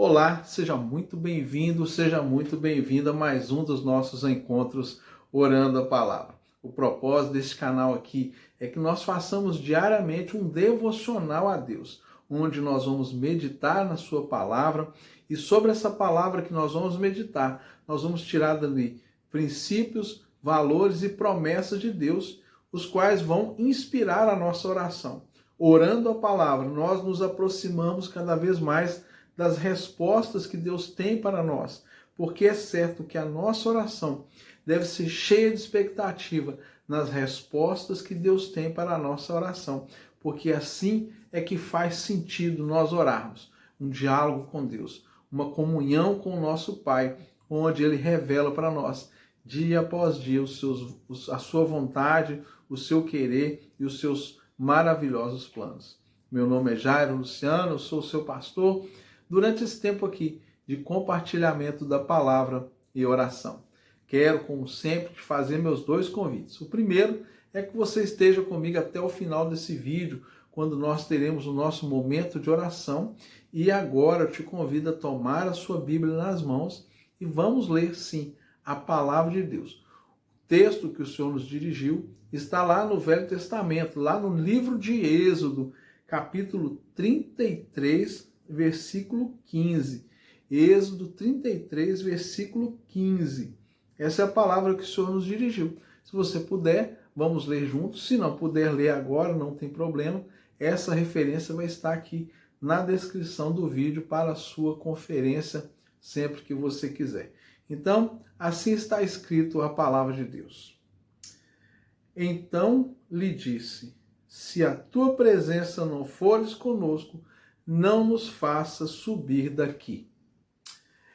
Olá, seja muito bem-vindo, seja muito bem-vinda a mais um dos nossos encontros Orando a Palavra. O propósito desse canal aqui é que nós façamos diariamente um devocional a Deus, onde nós vamos meditar na sua palavra e sobre essa palavra que nós vamos meditar, nós vamos tirar dali princípios, valores e promessas de Deus, os quais vão inspirar a nossa oração. Orando a palavra, nós nos aproximamos cada vez mais das respostas que Deus tem para nós, porque é certo que a nossa oração deve ser cheia de expectativa nas respostas que Deus tem para a nossa oração, porque assim é que faz sentido nós orarmos, um diálogo com Deus, uma comunhão com o nosso Pai, onde Ele revela para nós, dia após dia, a sua vontade, o seu querer e os seus maravilhosos planos. Meu nome é Jairo Luciano, eu sou o seu pastor. Durante esse tempo aqui de compartilhamento da palavra e oração, quero, como sempre, te fazer meus dois convites. O primeiro é que você esteja comigo até o final desse vídeo, quando nós teremos o nosso momento de oração. E agora eu te convido a tomar a sua Bíblia nas mãos e vamos ler, sim, a palavra de Deus. O texto que o Senhor nos dirigiu está lá no Velho Testamento, lá no livro de Êxodo, capítulo 33, versículo 15. Êxodo 33, versículo 15. Essa é a palavra que o Senhor nos dirigiu. Se você puder, vamos ler juntos. Se não puder ler agora, não tem problema. Essa referência vai estar aqui na descrição do vídeo para a sua conferência, sempre que você quiser. Então, assim está escrito a palavra de Deus. Então lhe disse: se a tua presença não fores conosco, não nos faça subir daqui.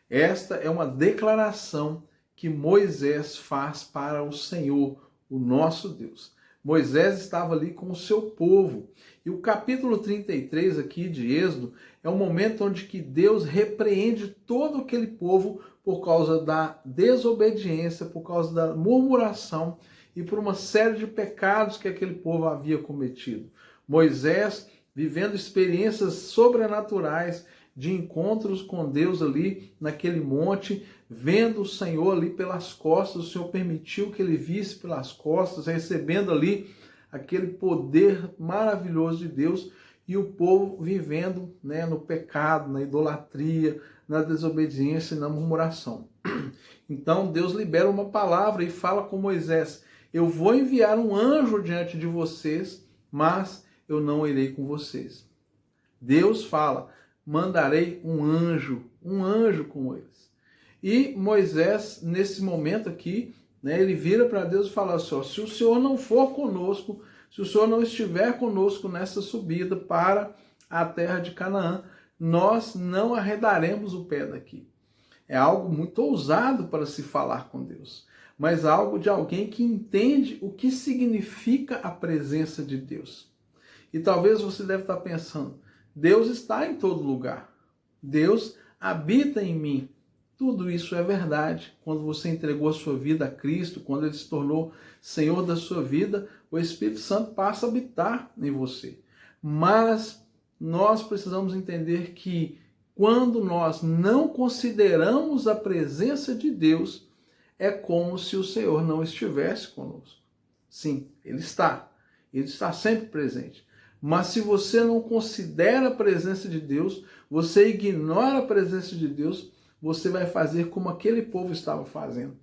Esta é uma declaração que Moisés faz para o Senhor, o nosso Deus. Moisés estava ali com o seu povo. E o capítulo 33 aqui de Êxodo é um momento onde que Deus repreende todo aquele povo por causa da desobediência, por causa da murmuração e por uma série de pecados que aquele povo havia cometido. Moisés, vivendo experiências sobrenaturais de encontros com Deus ali naquele monte, vendo o Senhor ali pelas costas, o Senhor permitiu que ele visse pelas costas, recebendo ali aquele poder maravilhoso de Deus, e o povo vivendo, no pecado, na idolatria, na desobediência e na murmuração. Então Deus libera uma palavra e fala com Moisés: eu vou enviar um anjo diante de vocês, mas eu não irei com vocês. Deus fala: mandarei um anjo com eles. E Moisés, nesse momento aqui, ele vira para Deus e fala assim: se o Senhor não for conosco, se o Senhor não estiver conosco nessa subida para a terra de Canaã, nós não arredaremos o pé daqui. É algo muito ousado para se falar com Deus, mas algo de alguém que entende o que significa a presença de Deus. E talvez você deve estar pensando: Deus está em todo lugar. Deus habita em mim. Tudo isso é verdade. Quando você entregou a sua vida a Cristo, quando Ele se tornou Senhor da sua vida, o Espírito Santo passa a habitar em você. Mas nós precisamos entender que quando nós não consideramos a presença de Deus, é como se o Senhor não estivesse conosco. Sim, Ele está. Ele está sempre presente. Mas se você não considera a presença de Deus, você ignora a presença de Deus, você vai fazer como aquele povo estava fazendo.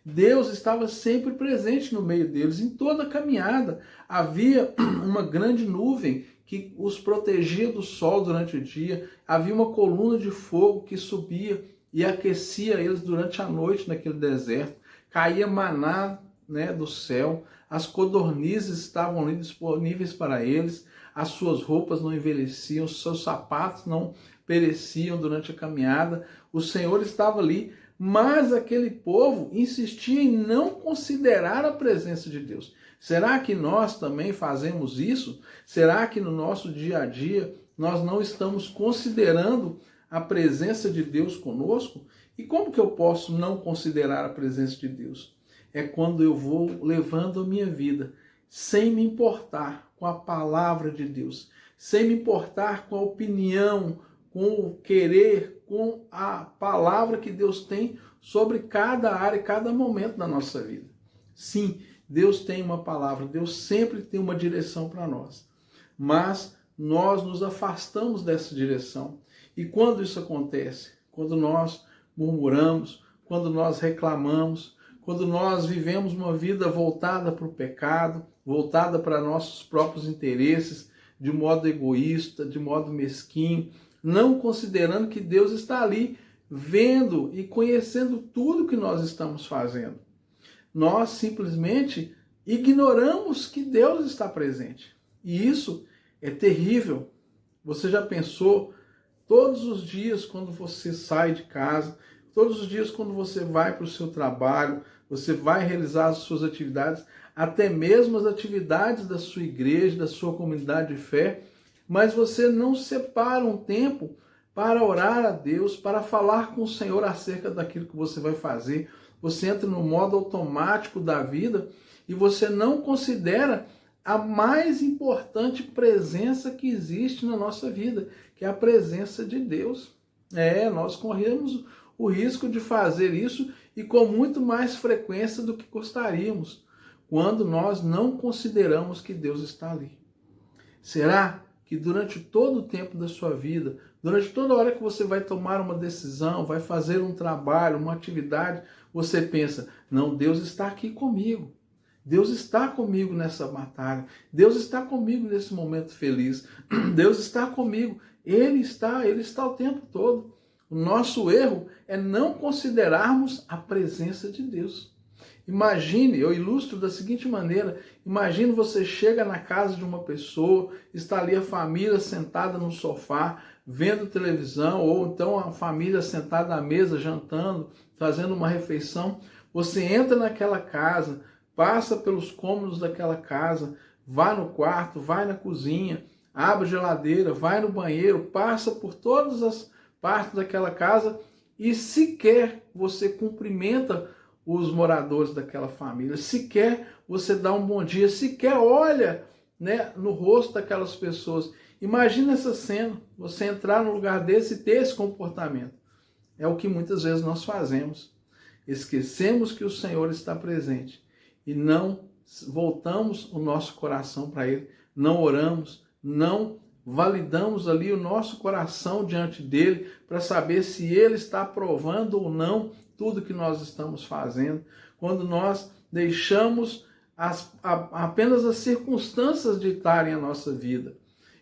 Deus estava sempre presente no meio deles, em toda a caminhada. Havia uma grande nuvem que os protegia do sol durante o dia, havia uma coluna de fogo que subia e aquecia eles durante a noite naquele deserto, caía maná do céu, as codornizes estavam ali disponíveis para eles, as suas roupas não envelheciam, os seus sapatos não pereciam durante a caminhada, o Senhor estava ali, mas aquele povo insistia em não considerar a presença de Deus. Será que nós também fazemos isso? Será que no nosso dia a dia nós não estamos considerando a presença de Deus conosco? E como que eu posso não considerar a presença de Deus? É quando eu vou levando a minha vida sem me importar com a palavra de Deus, sem me importar com a opinião, com o querer, com a palavra que Deus tem sobre cada área e cada momento da nossa vida. Sim, Deus tem uma palavra, Deus sempre tem uma direção para nós. Mas nós nos afastamos dessa direção. E quando isso acontece? Quando nós murmuramos, quando nós reclamamos, quando nós vivemos uma vida voltada para o pecado, voltada para nossos próprios interesses, de modo egoísta, de modo mesquinho, não considerando que Deus está ali vendo e conhecendo tudo que nós estamos fazendo. Nós simplesmente ignoramos que Deus está presente. E isso é terrível. Você já pensou todos os dias quando você sai de casa, todos os dias quando você vai para o seu trabalho, você vai realizar as suas atividades, até mesmo as atividades da sua igreja, da sua comunidade de fé, mas você não separa um tempo para orar a Deus, para falar com o Senhor acerca daquilo que você vai fazer. Você entra no modo automático da vida e você não considera a mais importante presença que existe na nossa vida, que é a presença de Deus. Nós corremos o risco de fazer isso e com muito mais frequência do que gostaríamos, quando nós não consideramos que Deus está ali. Será que durante todo o tempo da sua vida, durante toda hora que você vai tomar uma decisão, vai fazer um trabalho, uma atividade, você pensa, não, Deus está aqui comigo. Deus está comigo nessa batalha. Deus está comigo nesse momento feliz. Deus está comigo. Ele está o tempo todo. O nosso erro é não considerarmos a presença de Deus. Imagine, eu ilustro da seguinte maneira, imagine você chega na casa de uma pessoa, está ali a família sentada no sofá, vendo televisão, ou então a família sentada à mesa, jantando, fazendo uma refeição. Você entra naquela casa, passa pelos cômodos daquela casa, vai no quarto, vai na cozinha, abre a geladeira, vai no banheiro, passa por todas as partes daquela casa e sequer você cumprimenta os moradores daquela família, sequer você dá um bom dia, sequer olha, no rosto daquelas pessoas. Imagina essa cena, você entrar num lugar desse e ter esse comportamento. É o que muitas vezes nós fazemos. Esquecemos que o Senhor está presente e não voltamos o nosso coração para Ele, não oramos, não validamos ali o nosso coração diante dele para saber se ele está aprovando ou não tudo que nós estamos fazendo. Quando nós deixamos apenas as circunstâncias ditarem a nossa vida.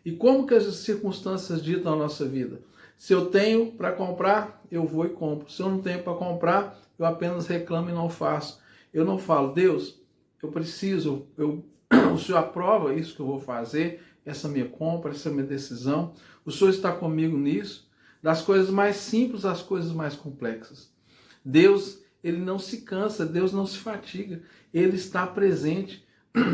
E como que as circunstâncias ditam a nossa vida? Se eu tenho para comprar, eu vou e compro. Se eu não tenho para comprar, eu apenas reclamo e não faço. Eu não falo, Deus, eu preciso, o Senhor aprova isso que eu vou fazer, essa minha compra, essa minha decisão. O Senhor está comigo nisso, das coisas mais simples às coisas mais complexas. Deus, ele não se cansa, Deus não se fatiga, ele está presente.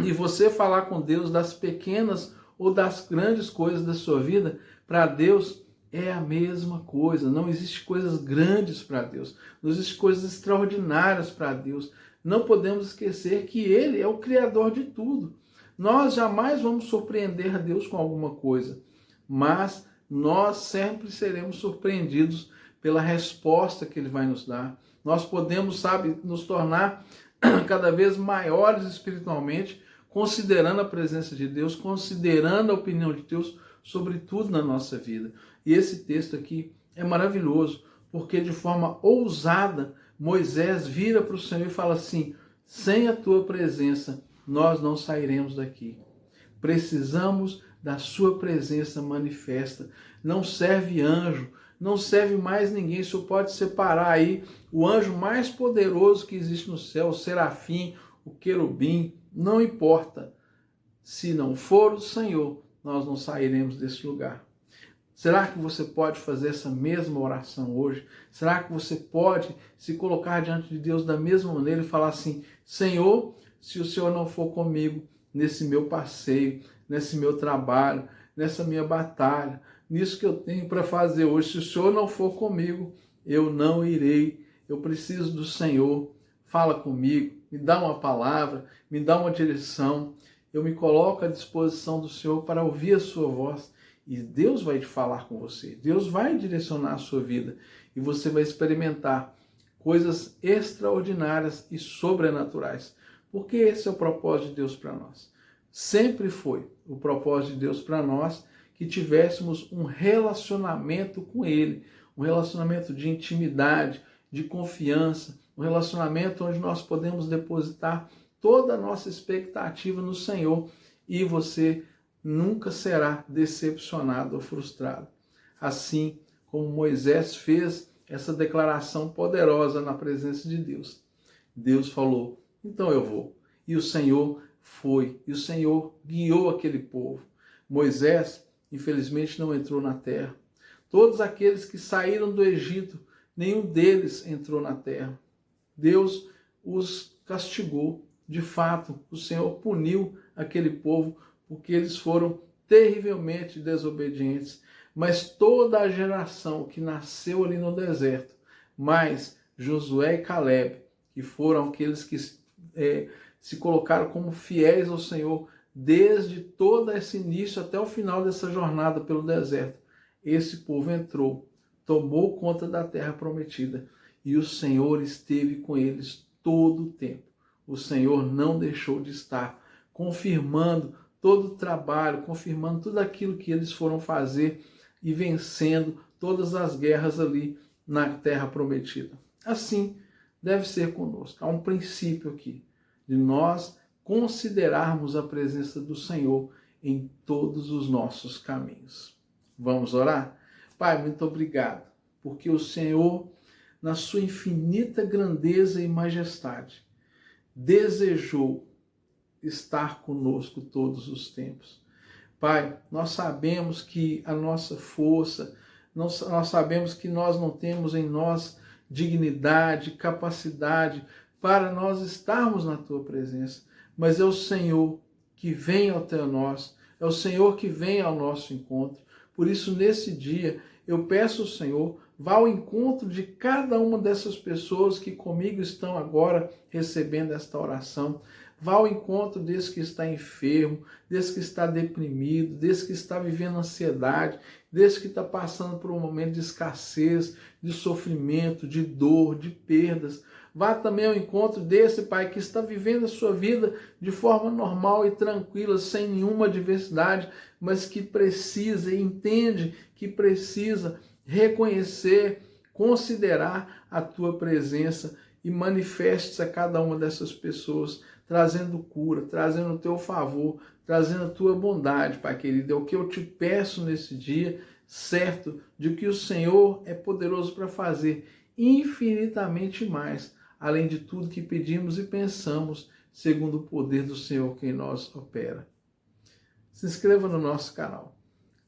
E você falar com Deus das pequenas ou das grandes coisas da sua vida, para Deus é a mesma coisa. Não existe coisas grandes para Deus, não existe coisas extraordinárias para Deus. Não podemos esquecer que Ele é o Criador de tudo. Nós jamais vamos surpreender a Deus com alguma coisa, mas nós sempre seremos surpreendidos pela resposta que Ele vai nos dar. Nós podemos, nos tornar cada vez maiores espiritualmente, considerando a presença de Deus, considerando a opinião de Deus sobre tudo na nossa vida. E esse texto aqui é maravilhoso, porque de forma ousada, Moisés vira para o Senhor e fala assim, sem a tua presença, nós não sairemos daqui. Precisamos da sua presença manifesta. Não serve anjo, não serve mais ninguém. Isso pode separar aí o anjo mais poderoso que existe no céu, o serafim, o querubim, não importa. Se não for o Senhor, nós não sairemos desse lugar. Será que você pode fazer essa mesma oração hoje? Será que você pode se colocar diante de Deus da mesma maneira e falar assim, Senhor, se o Senhor não for comigo nesse meu passeio, nesse meu trabalho, nessa minha batalha, nisso que eu tenho para fazer hoje, se o Senhor não for comigo, eu não irei. Eu preciso do Senhor. Fala comigo, me dá uma palavra, me dá uma direção. Eu me coloco à disposição do Senhor para ouvir a sua voz E Deus vai te falar com você, Deus vai direcionar a sua vida e você vai experimentar coisas extraordinárias e sobrenaturais. Porque esse é o propósito de Deus para nós. Sempre foi o propósito de Deus para nós que tivéssemos um relacionamento com Ele, um relacionamento de intimidade, de confiança, um relacionamento onde nós podemos depositar toda a nossa expectativa no Senhor e você nunca será decepcionado ou frustrado. Assim como Moisés fez essa declaração poderosa na presença de Deus. Deus falou, então eu vou. E o Senhor foi, e o Senhor guiou aquele povo. Moisés, infelizmente, não entrou na terra. Todos aqueles que saíram do Egito, nenhum deles entrou na terra. Deus os castigou. De fato, o Senhor puniu aquele povo porque eles foram terrivelmente desobedientes. Mas toda a geração que nasceu ali no deserto, mais Josué e Caleb, que foram aqueles que se colocaram como fiéis ao Senhor desde todo esse início até o final dessa jornada pelo deserto, esse povo entrou, tomou conta da terra prometida e o Senhor esteve com eles todo o tempo. O Senhor não deixou de estar, confirmando todo o trabalho, confirmando tudo aquilo que eles foram fazer e vencendo todas as guerras ali na terra prometida. Assim deve ser conosco. Há um princípio aqui de nós considerarmos a presença do Senhor em todos os nossos caminhos. Vamos orar? Pai, muito obrigado, porque o Senhor, na sua infinita grandeza e majestade, desejou estar conosco todos os tempos. Pai, nós sabemos que a nossa força, nós sabemos que nós não temos em nós dignidade, capacidade para nós estarmos na Tua presença, mas é o Senhor que vem até nós, é o Senhor que vem ao nosso encontro. Por isso, nesse dia, eu peço ao Senhor, vá ao encontro de cada uma dessas pessoas que comigo estão agora recebendo esta oração. Vá ao encontro desse que está enfermo, desse que está deprimido, desse que está vivendo ansiedade, desse que está passando por um momento de escassez, de sofrimento, de dor, de perdas. Vá também ao encontro desse, Pai, que está vivendo a sua vida de forma normal e tranquila, sem nenhuma adversidade, mas que precisa e entende que precisa reconhecer, considerar a Tua presença e manifeste-se a cada uma dessas pessoas, trazendo cura, trazendo o Teu favor, trazendo a Tua bondade, Pai querido. É o que eu te peço nesse dia, certo de que o Senhor é poderoso para fazer infinitamente mais, além de tudo que pedimos e pensamos, segundo o poder do Senhor que em nós opera. Se inscreva no nosso canal,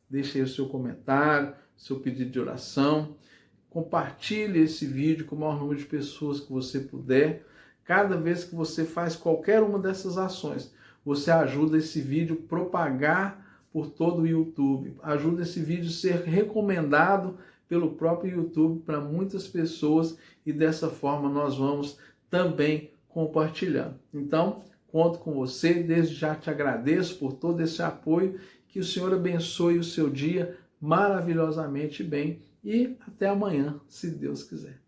deixe aí o seu comentário, seu pedido de oração, compartilhe esse vídeo com o maior número de pessoas que você puder. Cada vez que você faz qualquer uma dessas ações, você ajuda esse vídeo a propagar por todo o YouTube, ajuda esse vídeo a ser recomendado pelo próprio YouTube para muitas pessoas e dessa forma nós vamos também compartilhando. Então, conto com você, desde já te agradeço por todo esse apoio, que o Senhor abençoe o seu dia maravilhosamente bem e até amanhã, se Deus quiser.